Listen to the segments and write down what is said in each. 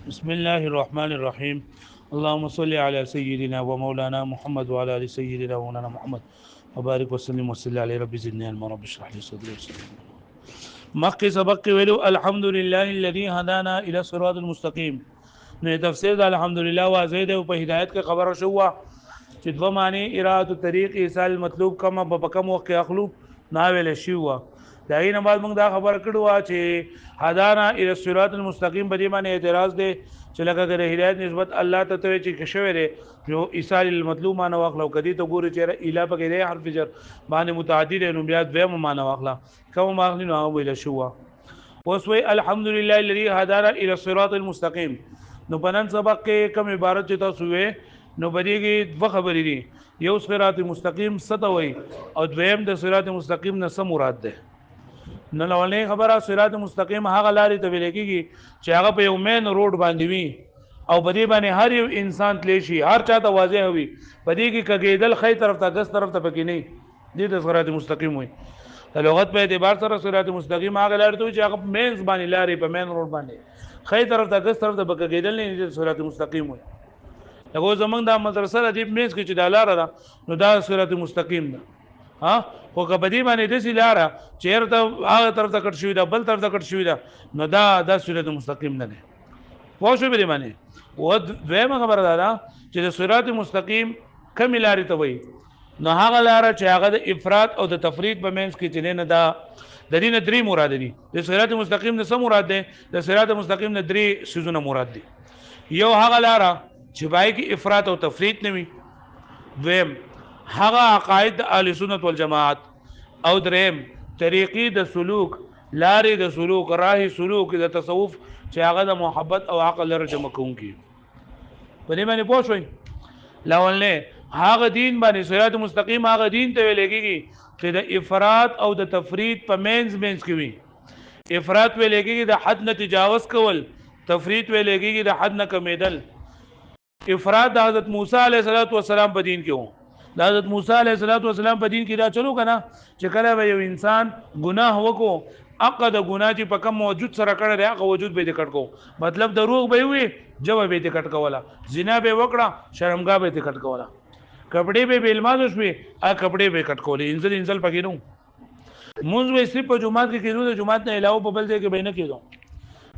بسم الله الرحمن الرحيم. اللهم صل على سيدنا ومولانا محمد وعلى ال سيدنا ومولانا محمد وبارك وسلم وصلى عليه. رب زدني علما رب اشرح لي صدري ويسر لي امري. مخکې سبق کې ویلو الحمد لله الذي هدانا الى الصراط المستقيم. نو تفسیر د الحمدلله واضح ده او په هدایت کې خبره شو چې دوه معنی اراده طریق ایصال مطلوب کما په کم وخت کې اخلو ناویل شي وا دا غي نه بعد موږ دا خبر کړو چې هدانا الى الصراط المستقيم په دې معنی اعتراض ده چې لکه د هدایت نسبت الله ته ته چې کښوي ده جو ایصال المطلوب معنی واخلو کدي ته ګوري چې اله په کې حرف جر باندې متعدد نو بیا دویم معنی واخلا کوم ماخلی نو ویل شو وسوي الحمدلله الذي هدانا الى الصراط المستقيم. نو پنن سبق کې کوم عبارت چې تاسو وې نو بدیږي دوه خبرې دي یو صراط مستقیم ستوي او دویم د صراط مستقیم نه څه مراد ده. نو لولې خبره صراط مستقیم هغه لارې ته ویل کېږي چې هغه په یو مین روډ باندې وي او بدی باندې هر یو انسان تلی شي هر چاته واضح وي بدی کې کګیدل خې طرف ته ګس طرف ته پکې نه دي د صراط مستقیم وي. د لغت په اعتبار سره صراط مستقیم هغه لارې ته چې هغه مینز باندې لارې په مین روډ باندې خې طرف ته ګس طرف ته بکګیدل نه دي صراط مستقیم وي. دغه زمنګ د مدرسې د دې مینز کې چې د لار ده نو دا صراط مستقیم ده. ها خو کبدی باندې د سې لار چیرته هغه طرف ته کټ شوی دا بل طرف ته کټ شوی دا نو دا صراط مستقیم نه ده. پوه شو به معنی و دویمه خبره ده چې د صراط مستقیم کوم لارې ته وایي نو هغه لار چې هغه د افراط او د تفرید په منځ کې چې نه دا د دې نه درې مراد دي. د صراط مستقیم نه څه مراد ده؟ د صراط مستقیم نه درې سيزونه مراد دي. یو هغه لار چې پای کې افراط او تفرید نه وي، دویم هغه عقاید د اهل سنت والجماعت، او دریم طریقې د سلوک لارې د سلوک راه سلوک د تصوف چې هغه د محبت او عقل لپاره جمع کوونکی. په دې باندې پوه شئ لاولنه هغه دین باندې صراط مستقیم هغه دین ته ویل کېږي چې د افراط او د تفرید په منځ کې وي. افراط ویل کېږي د حد نه تجاوز کول، تفرید ویل کېږي د حد نه کمیدل. افراط د حضرت موسی علیه السلام په دین کې وو. د حضرت موسی علیه السلام په دین کې دا چلو کنه چې کله به یو انسان ګناه وکړو اقا د ګناه چې په کم موجود سره کړی دی هغه وجود به دې کټ کو، مطلب دروغ به وي جواب به دې کټ کوله، زنا به وکړه شرمګاه به دې کټ کوله، کپڑے به بیلماز شوي ا کپڑے به کټ کولې انزل پکې نو مونږ به صرف په جمعات کې کېدو د جمعات نه علاوه په بل ځای کې به نه کېدو.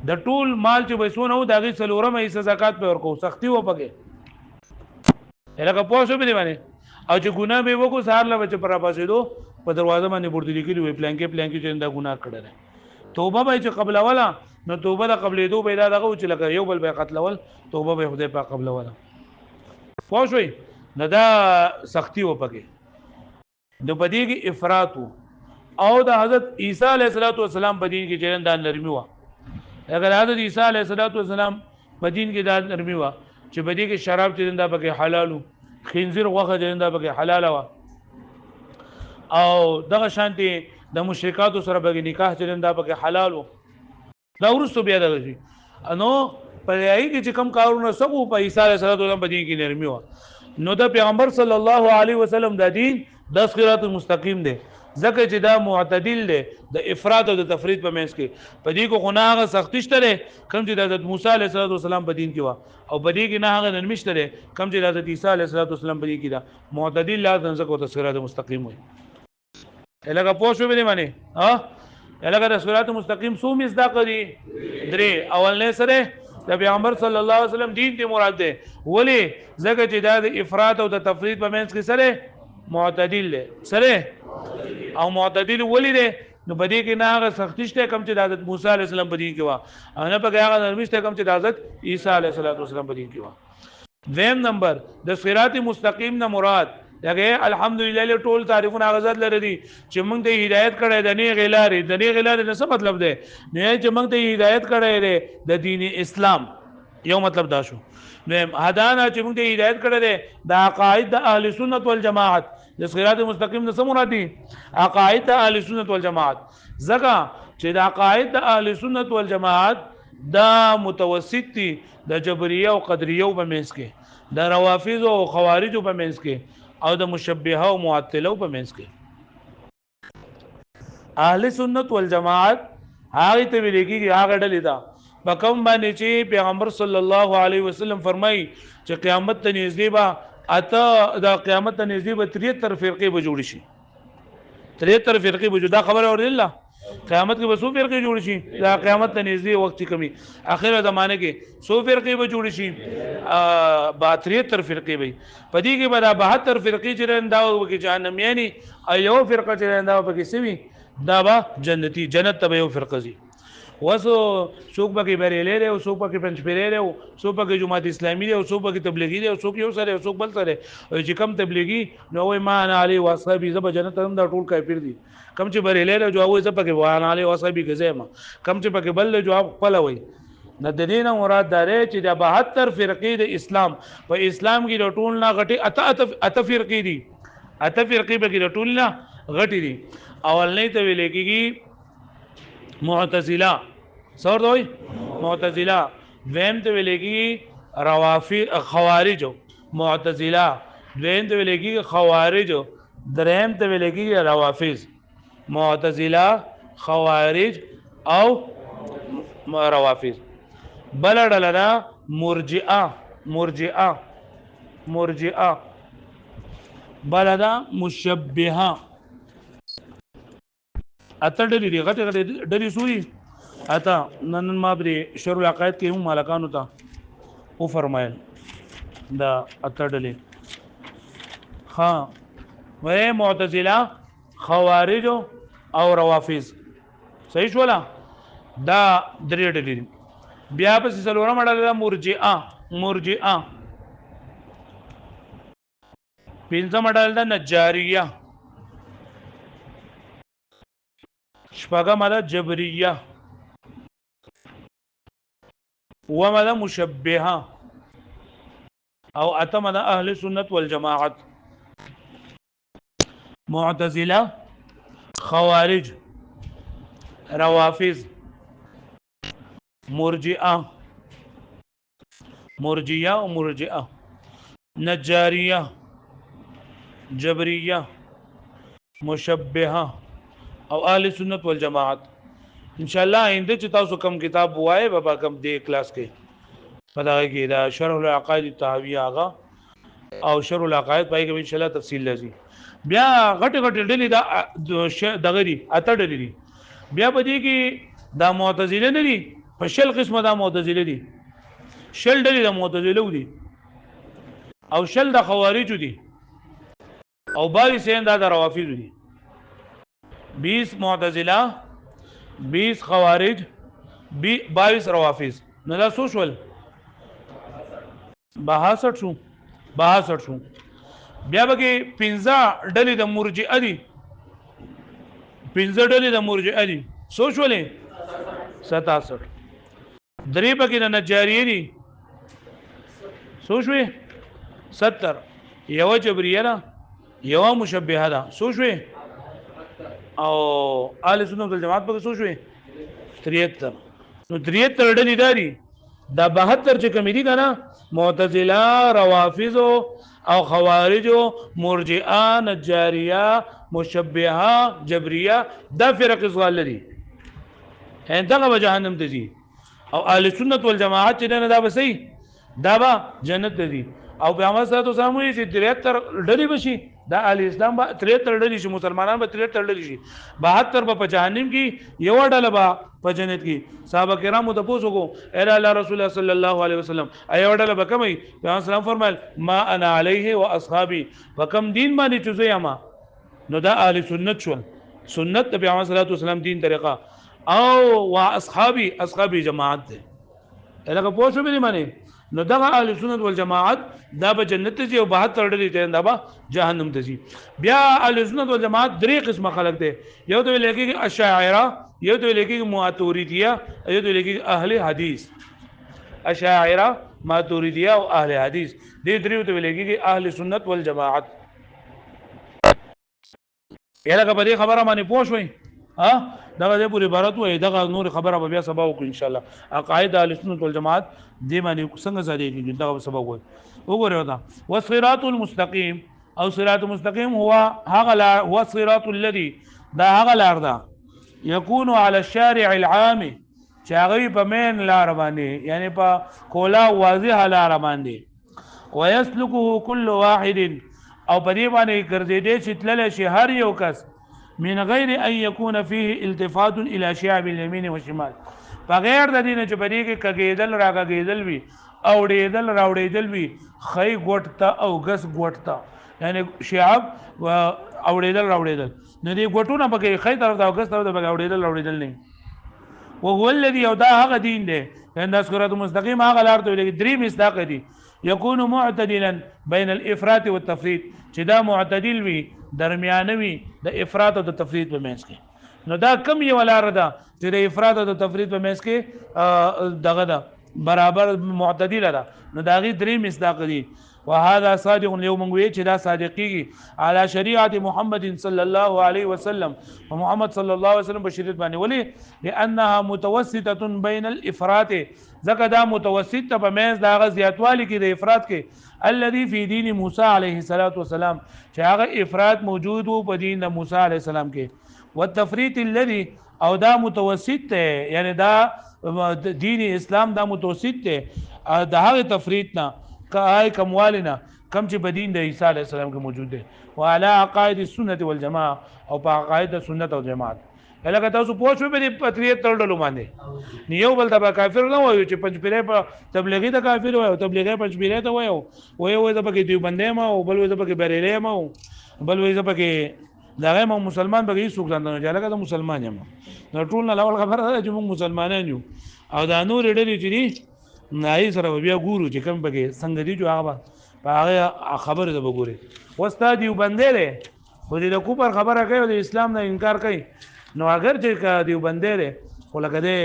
د ټول مال چې وسونه و دغه څلورمه حصہ زکات په ورکو سختی و پکې هغه پوښتنه به دی باندې او چې ګناه به وکړو سهار لا بچ پر پاسېدو په دروازه باندې ورته لیکلي وي پلان کې چې دا ګناه کړل توبه به چې قبل اوله نو توبه د قبلې دو پیدا دغه چې لکه یو بل به قتل اول توبه به خدای په قبل اوله پوښوي نه دا سختی و پکې نو پدې کې افراط او د حضرت عیسی علیه السلام په دین کې چرند نرمي و. اگر حضرت عیسی علیه السلام په دین کې دا نرمي و چې په دې کې شراب چرند پکې حلالو، خنزیر غوخه چرند پکې حلال و، او دغه شانتي د مشرکاتو سره به نکاح چرند پکې حلال و. دا ورسته بیا دغه شي انو په یای کې چې کم کارونه سبو په عیسی علیه السلام په دین کې نرمي و. نو د پیغمبر صلی الله علیه وسلم د دین د صراط مستقیم دی ځکه چې دا معتدل دی د افراط او د تفرید په منځ کې په دې کو غناغه سختی شته کم چې د حضرت موسی علیه السلام په دین کې و او په دې کې نه هغه نرمي شته کم چې د حضرت عیسی علیه السلام په دې کې دا معتدل لازم ځکه د صراط مستقیم وي. الګه پوښتنه به معنی ها الګه د صراط مستقیم سو مصداق دي درې اول نه سره د پیغمبر صلی الله علیه وسلم دین ته مراد ده ولی زکه چې دا د افراط او د تفرید په منځ کې سره معتدل ده سره او معتدل ولی ده نو بدی کې نه هغه سختی شته کم چې د حضرت موسی علیه السلام په دین کې و او نه په هغه نرمي شته کم چې د حضرت عیسی علیه السلام په دین کې و. دویم نمبر د صراط مستقیم نه مراد دغه الحمدلله ټول تعریفونه غزاد لري دي چې موږ ته هدایت کړی د نه غلارې د نه غلارې څه مطلب ده نه چې موږ ته هدایت کړی دی د دین اسلام یو مطلب دا شو. نو هدانا چې موږ ته هدایت کړی دی د عقاید د اهل سنت والجماعت د صراط مستقیم نه څه مراد دي عقاید د اهل سنت والجماعت ځکه چې د عقاید د اهل سنت والجماعت دا متوسط دي د جبریه او قدریه په منځ کې د روافض او خوارج په منځ کې او د مشبهه او معطله په منځ کې. اهل سنت والجماعت هغه ته ویل کېږي هغه ډلې ده په کوم باندې چې پیغمبر صلی الله علیه وسلم فرمایي چې قیامت ته نږدې به اته د قیامت ته نږدې به 73 فرقې به جوړ شي 73 فرقې به دا خبره اورل الله قیامت کې به څو فرقې جوړ شي دا قیامت ته نږدې وخت کمی اخره زمانه کې څو فرقې به جوړ شي 73 فرقې به پدې کې به 72 فرقې چې رندا او کې جهنمياني ایو فرقه چې رندا په کې سوي دا به جنتی جنت ته یو فرقه زی وسو څوک پکې بریلې او څوک پکې پنځپيرې او څوک پکې جماعت اسلامي او څوک پکې تبلیغي او څوک یو سره او څوک بل سره او چې کم تبلیغي نو وای ما انا علي واصحابي زب جنت هم دا ټول کافر دي کم چې بریلې جو وای زب پکې وان علي واصحابي کزما کم چې پکې بل جواب خپل وای نه د دینه مراد داره چې د 72 فرقې د اسلام په اسلام کې د ټول نه غټي اته فرقې دي اته فرقې به کې د ټول نه غټي دي اول نه ته ویل کېږي معتزله سور دوی معتزله ویم ته ویلګي روافض خوارج معتزله ویم ته ویلګي خوارج دریم ته ویلګي روافض معتزله خوارج او روافض بلډلنا مرجئه بلدا مشبهه اتډری دی غټ ډری سوري اتا نن ما بری شروع العقائد کې هم مالکانو ته او فرمایل دا اتډلې ها وې معتزله خوارج او روافض صحیح شولا دا درې ډلې بیا په سلوره مړه مرجئه پنځه مړه ده نجاریه شپږم ده جبریه ومده مشبهه او اتم ده اهل سنت والجماعت معتزله خوارج روافض مرجئه نجاریه جبریه مشبهه او اهل سنت والجماعت ان شاء الله آئنده چې تاسو کم کتاب وایي بابا کم دې کلاس کې پدغه کې دا شرح العقائد الطحاویہ هغه او شرح العقائد پای کې ان شاء الله تفصیل لذي بیا غټ ډلې دا دغه دي اته ډلې دي بیا په دې کې دا معتزله نه دي په شل قسمه دا معتزله دي شل ډلې د معتزله دي او شل د خوارج دي او 22 دا د روافض دي 20 معتزله 20 خوارج 22 روافض نو دا څو شول 62 شو بیا به 15 ډلې د مرجئه دي 15 ډلې د مرجئه دي څو شولې 67 درې به د نجاریه دي څو شوې 70 یو جبریه ده یو مشبهه ده څو شوې او اهل سنت والجماعت په څو شوې 73 نو 73 ډلې داري دا 72 چې کوم دي کنه معتزله روافض او خوارج مرجئه نجاریه مشبهه جبریه دا فرق ضال دي هندغه به جهنم ته دي او اهل سنت والجماعت چې نه دا به صحیح دا به جنت ته دي او پیغمبر صلی الله علیه وسلم چې 73 ډلې بشي دا اهل اسلام به 73 ډلې شي مسلمانان به 73 ډلې شي 72 به په جهنم کې یو ډله به په جنت کې صحابه کرامو ته پوښتنه کو اے الله رسول الله صلی الله علیه وسلم ایو ډله به کومي پیغمبر سلام فرمایل ما انا علیه واصحابي وکم دین باندې چوزه ما نو دا اهل سنت شول سنت د پیغمبر صلی الله علیه وسلم دین طریقه او واصحابي جماعت ده لکه پوښتنه به معنی نو دا اهل سنت والجماعت دا به جنت ته او 72 ډلې ته دا به جهنم ته ځي بیا اهل سنت والجماعت درې قسمه خلق دي یو ته لکه اشاعره یو ته لکه ماتوریدیه یو ته لکه اهل حدیث اشاعره ماتوریدیه او اهل حدیث دې درې ته لکه اهل سنت والجماعت یلکه په دې خبره باندې پوښوي ها دا د پوری عبارت وای دا نور خبره به بیا سبا وکړو ان شاء الله عقاید اهل سنت والجماعت دې باندې څنګه زده کیږي دا سبا وای وګورئ دا والصراط المستقيم او صراط مستقيم هو الصراط الذي دا هغه لار ده يكون على الشارع العام چې هغه په مین لار باندې یعنی په کولا واضح لار باندې ويسلكه كل واحد او په دې باندې ګرځېدې چې تللی شي هر یو کس من غیر ان يكون فيه التفات الى شعب اليمين والشمال بغیر د دې نه چې په دې کې کګېدل راګېدل وي اوړېدل راوړېدل وي خی ګوټ ته او غس ګوټ ته یعنی شعب اوړېدل راوړېدل نو دې ګوټونه پکې خی طرف ته او غس طرف ته پکې اوړېدل راوړېدل نه وهو الذي او دا هغه دین دی ان صراط مستقیم هغه لار ته لګي درې مصداق دي يكون معتدلا بين الافراط والتفريط چې دا معتدل وي درمیانه وي د افراط او د تفريط په منځ کې نو دا کم یو لار ده چې د افراط او د تفريط په منځ کې دغه ده برابر معتدل ده نو دا غي درې مصداق دي وهذا صادق اليوم وی چې دا صادقي على شريعه محمد صلى الله عليه وسلم ومحمد صلى الله عليه وسلم بشریعت باندې ولی لانها متوسطه بين الافراط زکه دا متوسط په مېز دا غ زیاتوالی کې د افراط کې الذي في دين موسى عليه الصلاه والسلام چې هغه افراط موجود وو په دین د موسی عليه السلام کې والتفريط الذي او دا متوسط ته یعنی دا دین اسلام دا متوسط ته د هغه تفريط نه کای کموالنا کم چې بدین د عیسی علی السلام کې موجود دي وعلى عقائد السنه والجماعه او په عقاید سنت او جماعت الګا تاسو پوښتنه به په تریت تړلو باندې نیو بل د کافر نه وایو چې پنځپیره په تبلیغی د کافر وایو تبلیغی پنځپیره ته وایو وایو د پکې دی بندې ما او بل وایو د پکې بریلې ما بل وایو د پکې دغه ما مسلمان به هیڅ څوک نه جلګه د مسلمان یم نو ټول نه اول خبره ده چې موږ مسلمانان یو او دا نور ډېری چې نای سره بیا ګورو چې کوم پکې څنګه دي جو هغه په هغه خبره ده وګوري واستاد یو بندې له خو دې د کوپر خبره کوي د اسلام نه انکار کوي نو اگر چې دیو بندې له خو لکه دې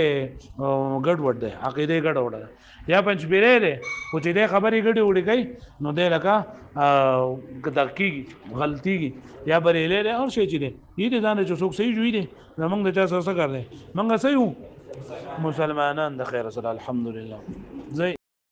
ګډ وډ ده عقیده ګډ وډ ده یا پنځ پیرې ده خو چې دې خبرې ګډې وډې کوي نو دې لکه دقیق غلطي یا بریلې ده او شي چې دې ځان چې څوک صحیح جوړي دي زمونږ د چا سره کار دی مونږ صحیح مسلمانان د خیر سره الحمدلله زي